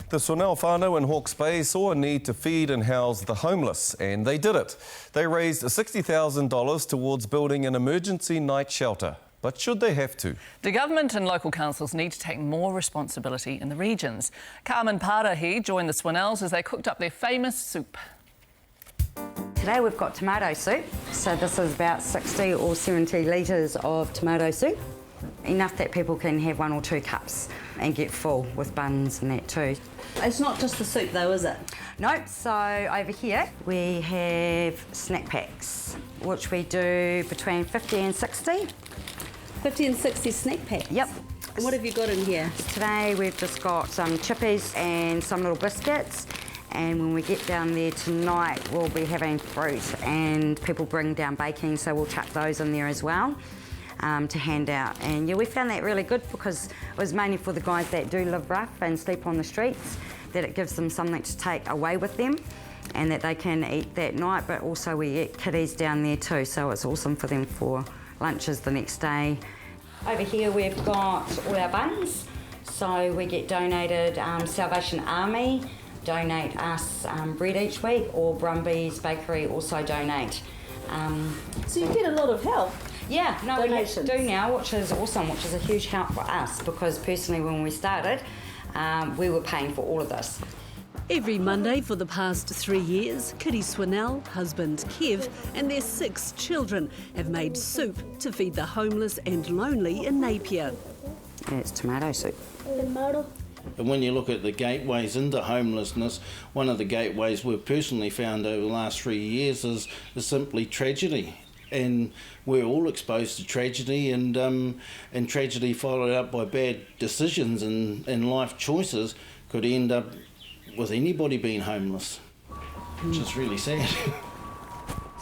The Swannell Whānau in Hawke's Bay saw a need to feed and house the homeless, and they did it. They raised $60,000 towards building an emergency night shelter. But should they have to? The government and local councils need to take more responsibility in the regions. Carmen Parahi joined the Swannells as they cooked up their famous soup. Today we've got tomato soup, so this is about 60 or 70 litres of tomato soup. Enough that people can have 1 or 2 cups and get full with buns and that too. It's not just the soup though, is it? Nope, so over here we have snack packs, which we do between 50 and 60. 50 and 60 snack packs? Yep. And what have you got in here? Today we've just got some chippies and some little biscuits. And when we get down there tonight, we'll be having fruit, and people bring down baking, so we'll chuck those in there as well to hand out. And yeah, we found that really good because it was mainly for the guys that do live rough and sleep on the streets, that it gives them something to take away with them and that they can eat that night. But also we get kiddies down there too, so it's awesome for them for lunches the next day. Over here we've got all our buns, so we get donated Salvation Army donate us bread each week, or Brumby's Bakery also donate. So you get a lot of help? Yeah, no, donations. We do now, which is awesome, which is a huge help for us, because personally when we started, we were paying for all of this. Every Monday for the past 3 years, Kitty Swannell, husband Kev, and their 6 children have made soup to feed the homeless and lonely in Napier. And it's tomato soup. And when you look at the gateways into homelessness, one of the gateways we've personally found over the last 3 years is simply tragedy. And we're all exposed to tragedy, and tragedy followed up by bad decisions and life choices could end up with anybody being homeless, which is really sad.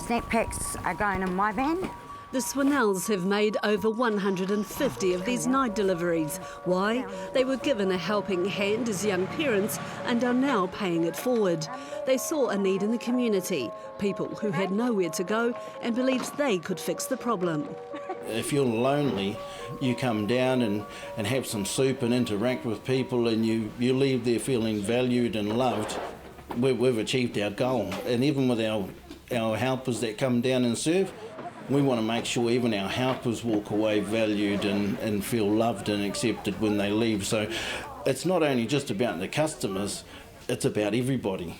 Snack packs are going in my van. The Swannells have made over 150 of these night deliveries. Why? They were given a helping hand as young parents and are now paying it forward. They saw a need in the community, people who had nowhere to go and believed they could fix the problem. If you're lonely, you come down and have some soup and interact with people, and you leave there feeling valued and loved. We've achieved our goal. And even with our helpers that come down and serve, we want to make sure even our helpers walk away valued and feel loved and accepted when they leave. So it's not only just about the customers, it's about everybody.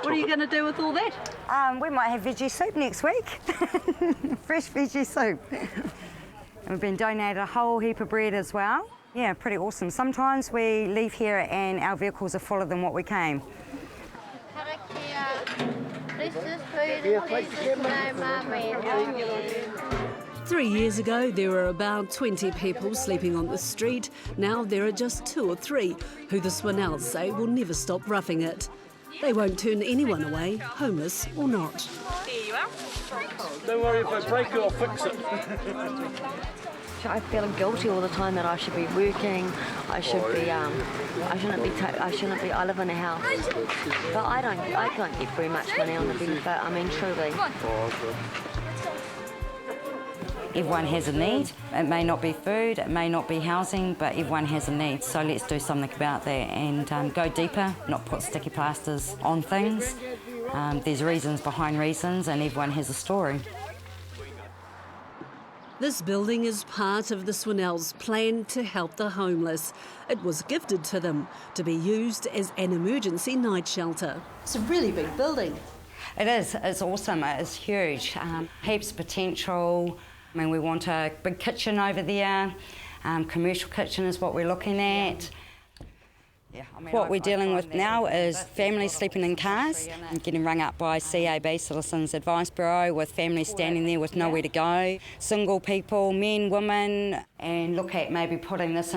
What are you going to do with all that? We might have veggie soup next week. Fresh veggie soup. And we've been donated a whole heap of bread as well. Yeah, pretty awesome. Sometimes we leave here and our vehicles are fuller than what we came. 3 years ago, there were about 20 people sleeping on the street. Now there are just 2 or 3 who the Swannells say will never stop roughing it. They won't turn anyone away, homeless or not. There you are. Don't worry, if I break it, I'll fix it. I feel guilty all the time that I should be working. I shouldn't be. I live in a house, but I don't get very much money on the benefit. I mean, truly. Everyone has a need. It may not be food, it may not be housing, but everyone has a need. So let's do something about that and go deeper, not put sticky plasters on things. There's reasons behind reasons, and everyone has a story. This building is part of the Swannells' plan to help the homeless. It was gifted to them to be used as an emergency night shelter. It's a really big building. It is, it's awesome, it's huge. Heaps of potential. I mean, we want a big kitchen over there. Commercial kitchen is what we're looking at. Yeah, what we're dealing with now is families sleeping in cars and getting rung up by CAB, Citizens Advice Bureau, with families standing there with nowhere to go. Single people, men, women, and look at maybe turning this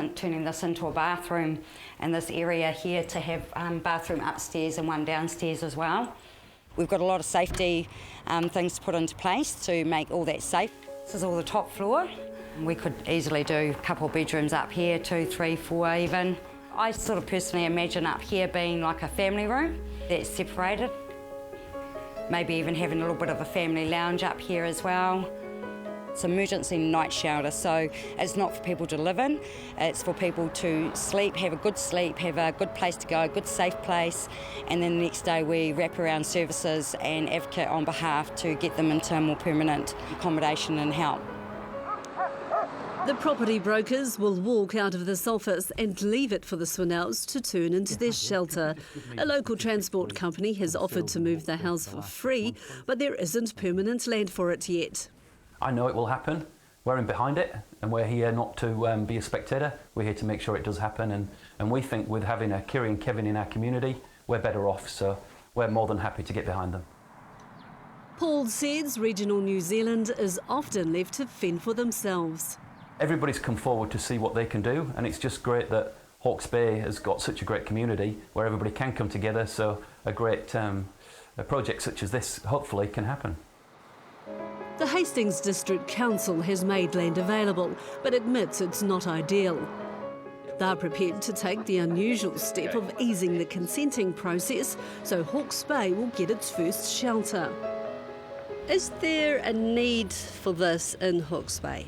into a bathroom in this area here to have bathroom upstairs and one downstairs as well. We've got a lot of safety things to put into place to make all that safe. This is all the top floor. We could easily do a couple of bedrooms up here, 2, 3, 4 even. I sort of personally imagine up here being like a family room that's separated. Maybe even having a little bit of a family lounge up here as well. It's an emergency night shelter, so it's not for people to live in, it's for people to sleep, have a good place to go, a good safe place, and then the next day we wrap around services and advocate on behalf to get them into more permanent accommodation and help. The property brokers will walk out of this office and leave it for the Swannells to turn into their shelter. A local transport company has offered to move the house for free, but there isn't permanent land for it yet. I know it will happen. We're in behind it, and we're here not to be a spectator. We're here to make sure it does happen, and we think with having a Kiri and Kevin in our community, we're better off, so we're more than happy to get behind them. Paul says regional New Zealand is often left to fend for themselves. Everybody's come forward to see what they can do, and it's just great that Hawke's Bay has got such a great community where everybody can come together, so a great a project such as this hopefully can happen. The Hastings District Council has made land available, but admits it's not ideal. They're prepared to take the unusual step of easing the consenting process, so Hawke's Bay will get its first shelter. Is there a need for this in Hawke's Bay?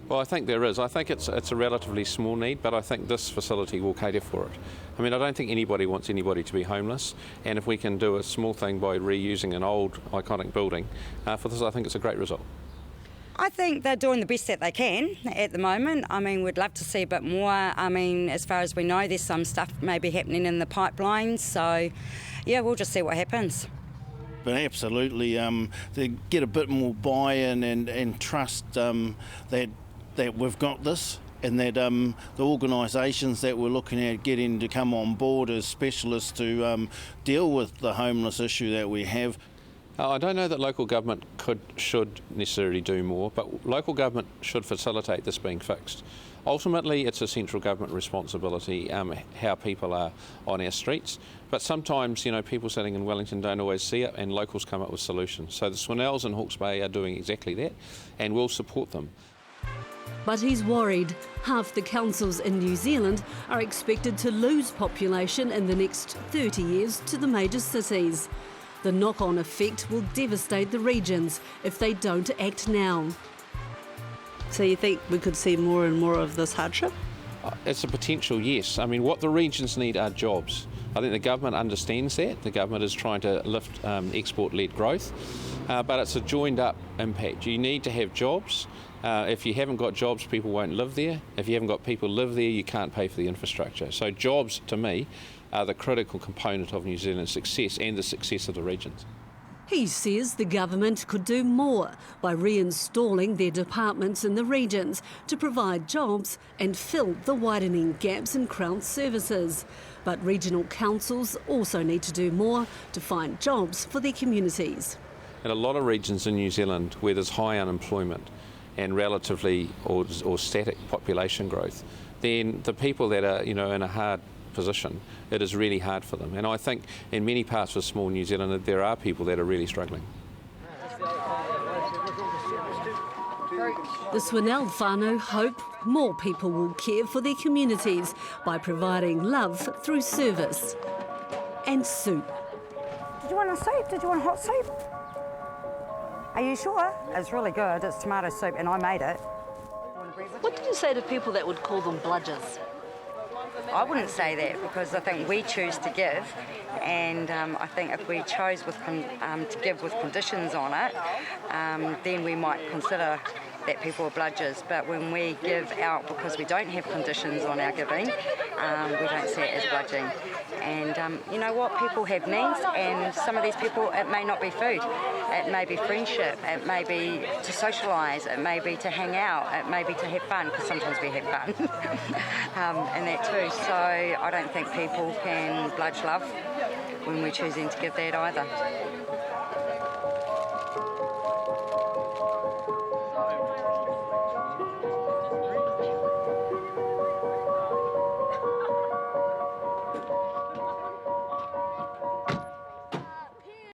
Well, I think there is. I think it's a relatively small need, but I think this facility will cater for it. I mean, I don't think anybody wants anybody to be homeless, and if we can do a small thing by reusing an old iconic building, for this I think it's a great result. I think they're doing the best that they can at the moment. I mean, we'd love to see a bit more. I mean, as far as we know, there's some stuff maybe happening in the pipeline, so yeah, we'll just see what happens. But absolutely, to get a bit more buy-in and trust that we've got this, and that the organisations that we're looking at getting to come on board as specialists to deal with the homeless issue that we have. I don't know that local government should necessarily do more, but local government should facilitate this being fixed. Ultimately, it's a central government responsibility how people are on our streets, but sometimes, you know, people sitting in Wellington don't always see it, and locals come up with solutions. So the Swannells and Hawke's Bay are doing exactly that, and we'll support them. But he's worried half the councils in New Zealand are expected to lose population in the next 30 years to the major cities. The knock-on effect will devastate the regions if they don't act now. So you think we could see more and more of this hardship? It's a potential, yes. I mean, what the regions need are jobs. I think the government understands that. The government is trying to lift export-led growth, but it's a joined-up impact. You need to have jobs. If you haven't got jobs, people won't live there. If you haven't got people live there, you can't pay for the infrastructure. So jobs, to me, are the critical component of New Zealand's success and the success of the regions. He says the government could do more by reinstalling their departments in the regions to provide jobs and fill the widening gaps in Crown services. But regional councils also need to do more to find jobs for their communities. In a lot of regions in New Zealand where there's high unemployment and relatively or static population growth, then the people that are, you know, in a hard position, it is really hard for them. And I think in many parts of small New Zealand there are people that are really struggling. The Swannell Whānau hope more people will care for their communities by providing love through service and soup. Did you want a soup? Did you want hot soup? Are you sure? It's really good. It's tomato soup and I made it. What did you say to people that would call them bludgers? I wouldn't say that because I think we choose to give, and I think if we chose to give with conditions on it, then we might consider that people are bludgers. But when we give out because we don't have conditions on our giving, we don't see it as bludging. And you know what? People have needs, and some of these people, it may not be food. It may be friendship, it may be to socialise, it may be to hang out, it may be to have fun, because sometimes we have fun, and that too. So I don't think people can bludge love when we're choosing to give that either.